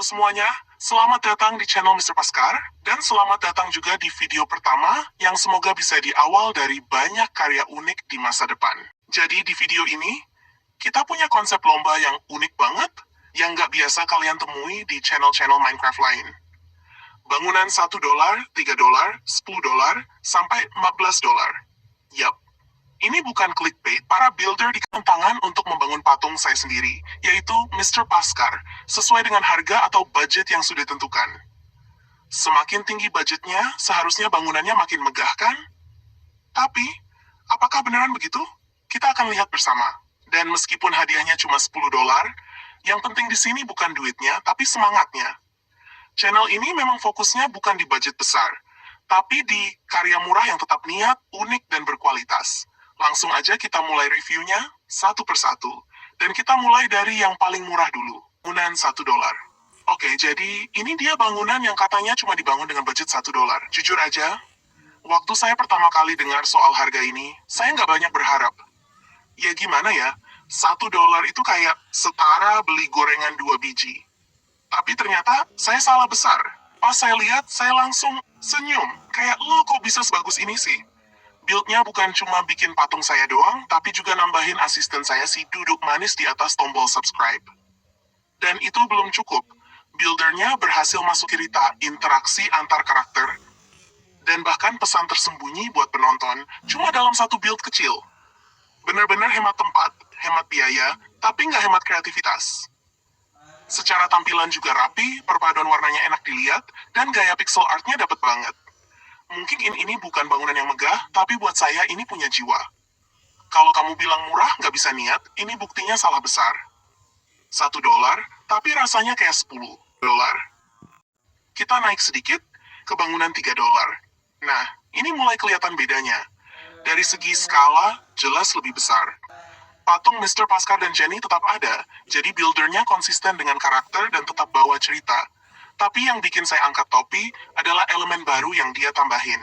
Halo semuanya, selamat datang di channel Mr. Paskar, dan selamat datang juga di video pertama yang semoga bisa diawal dari banyak karya unik di masa depan. Jadi di video ini, kita punya konsep lomba yang unik banget, yang nggak biasa kalian temui di channel-channel Minecraft lain. Bangunan $1, $3, $10, sampai $15. Yap, ini bukan clickbait, para builder dikasih tangan untuk membangun patung saya sendiri, yaitu Mr. Paskar, sesuai dengan harga atau budget yang sudah ditentukan. Semakin tinggi budgetnya, seharusnya bangunannya makin megah kan? Tapi, apakah beneran begitu? Kita akan lihat bersama. Dan meskipun hadiahnya cuma $10, yang penting di sini bukan duitnya, tapi semangatnya. Channel ini memang fokusnya bukan di budget besar, tapi di karya murah yang tetap niat, unik, dan berkualitas. Langsung aja kita mulai reviewnya satu persatu. Dan kita mulai dari yang paling murah dulu, bangunan $1. Oke, jadi ini dia bangunan yang katanya cuma dibangun dengan budget $1. Jujur aja, waktu saya pertama kali dengar soal harga ini, saya nggak banyak berharap. Ya gimana ya, $1 itu kayak setara beli gorengan 2 biji. Tapi ternyata saya salah besar. Pas saya lihat, saya langsung senyum. Kayak, lo kok bisa sebagus ini sih? Build-nya bukan cuma bikin patung saya doang, tapi juga nambahin asisten saya si duduk manis di atas tombol subscribe. Dan itu belum cukup. Buildernya berhasil masuk cerita, interaksi antar karakter, dan bahkan pesan tersembunyi buat penonton, cuma dalam satu build kecil. Benar-benar hemat tempat, hemat biaya, tapi nggak hemat kreativitas. Secara tampilan juga rapi, perpaduan warnanya enak dilihat, dan gaya pixel artnya dapet banget. Mungkin ini bukan bangunan yang megah, tapi buat saya ini punya jiwa. Kalau kamu bilang murah nggak bisa niat, ini buktinya salah besar. $1, tapi rasanya kayak $10. Kita naik sedikit, ke bangunan $3. Nah, ini mulai kelihatan bedanya. Dari segi skala, jelas lebih besar. Patung Mr. Paskar dan Jenny tetap ada, jadi buildernya konsisten dengan karakter dan tetap bawa cerita. Tapi yang bikin saya angkat topi adalah elemen baru yang dia tambahin.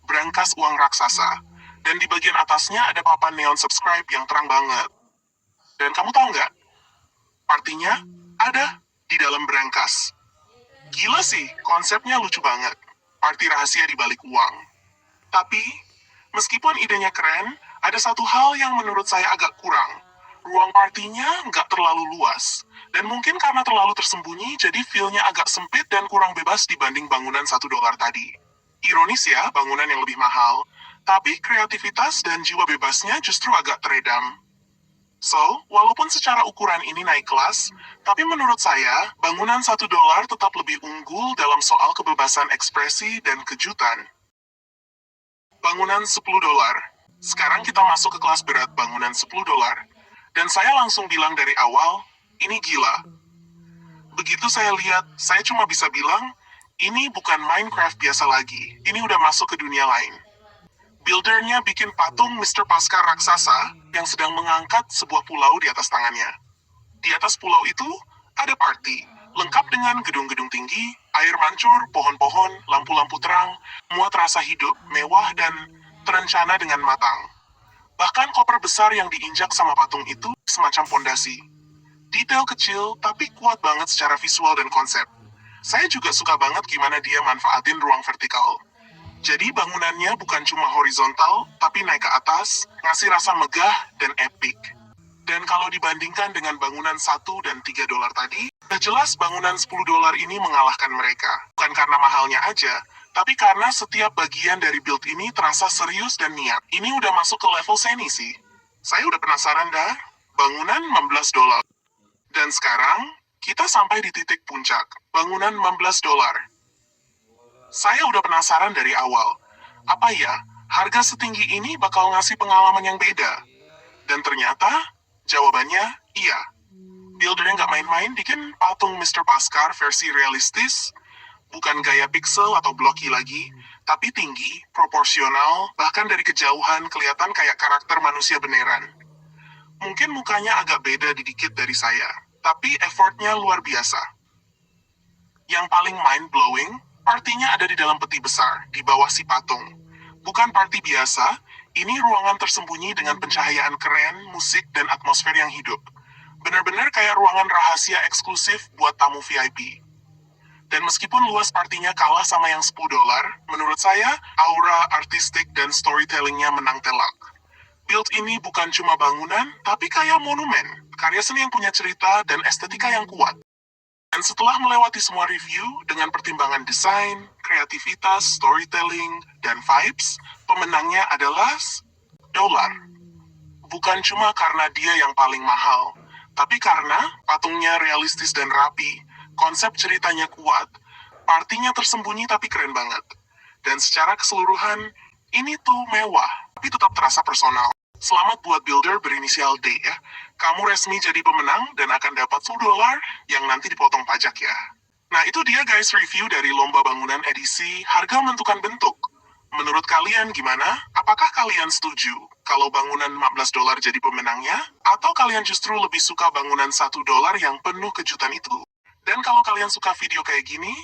Brankas uang raksasa. Dan di bagian atasnya ada papan neon subscribe yang terang banget. Dan kamu tahu nggak? Partinya ada di dalam brankas. Gila sih, konsepnya lucu banget. Party rahasia di balik uang. Tapi, meskipun idenya keren, ada satu hal yang menurut saya agak kurang. Ruang partinya nggak terlalu luas. Dan mungkin karena terlalu tersembunyi, jadi feel-nya agak sempit dan kurang bebas dibanding bangunan $1 tadi. Ironis ya, bangunan yang lebih mahal, tapi kreativitas dan jiwa bebasnya justru agak teredam. So, walaupun secara ukuran ini naik kelas, tapi menurut saya, bangunan $1 tetap lebih unggul dalam soal kebebasan ekspresi dan kejutan. Bangunan $10. Sekarang kita masuk ke kelas berat bangunan $10. Dan saya langsung bilang dari awal, ini gila. Begitu saya lihat, saya cuma bisa bilang, ini bukan Minecraft biasa lagi, ini udah masuk ke dunia lain. Buildernya bikin patung Mr. Paskar raksasa yang sedang mengangkat sebuah pulau di atas tangannya. Di atas pulau itu, ada party, lengkap dengan gedung-gedung tinggi, air mancur, pohon-pohon, lampu-lampu terang, semua terasa hidup, mewah, dan terencana dengan matang. Bahkan koper besar yang diinjak sama patung itu semacam pondasi. Detail kecil, tapi kuat banget secara visual dan konsep. Saya juga suka banget gimana dia manfaatin ruang vertikal. Jadi bangunannya bukan cuma horizontal, tapi naik ke atas, ngasih rasa megah dan epic. Dan kalau dibandingkan dengan bangunan $1 dan $3 tadi, udah jelas bangunan $10 ini mengalahkan mereka. Bukan karena mahalnya aja, tapi karena setiap bagian dari build ini terasa serius dan niat. Ini udah masuk ke level seni sih. Saya udah penasaran dah, bangunan $15. Dan sekarang, kita sampai di titik puncak, bangunan $15. Saya udah penasaran dari awal. Apa ya, harga setinggi ini bakal ngasih pengalaman yang beda? Dan ternyata, jawabannya iya. Buildernya nggak main-main bikin patung Mr. Paskar versi realistis, bukan gaya pixel atau blocky lagi, tapi tinggi, proporsional, bahkan dari kejauhan kelihatan kayak karakter manusia beneran. Mungkin mukanya agak beda dikit dari saya, tapi effortnya luar biasa. Yang paling mind-blowing, partinya ada di dalam peti besar, di bawah si patung. Bukan party biasa, ini ruangan tersembunyi dengan pencahayaan keren, musik, dan atmosfer yang hidup. Benar-benar kayak ruangan rahasia eksklusif buat tamu VIP. Dan meskipun luas partinya kalah sama yang $10, menurut saya, aura, artistik, dan storytellingnya menang telak. Build ini bukan cuma bangunan, tapi kayak monumen. Karya seni yang punya cerita dan estetika yang kuat. Dan setelah melewati semua review dengan pertimbangan desain, kreativitas, storytelling, dan vibes, pemenangnya adalah dolar. Bukan cuma karena dia yang paling mahal, tapi karena patungnya realistis dan rapi, konsep ceritanya kuat, partinya tersembunyi tapi keren banget. Dan secara keseluruhan, ini tuh mewah, tapi tetap terasa personal. Selamat buat builder berinisial D ya. Kamu resmi jadi pemenang dan akan dapat $10 yang nanti dipotong pajak ya. Nah itu dia guys review dari lomba bangunan edisi harga menentukan bentuk. Menurut kalian gimana? Apakah kalian setuju kalau bangunan $15 jadi pemenangnya? Atau kalian justru lebih suka bangunan $1 yang penuh kejutan itu? Dan kalau kalian suka video kayak gini,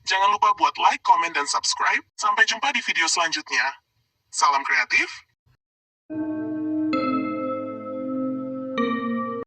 jangan lupa buat like, comment, dan subscribe. Sampai jumpa di video selanjutnya. Salam kreatif.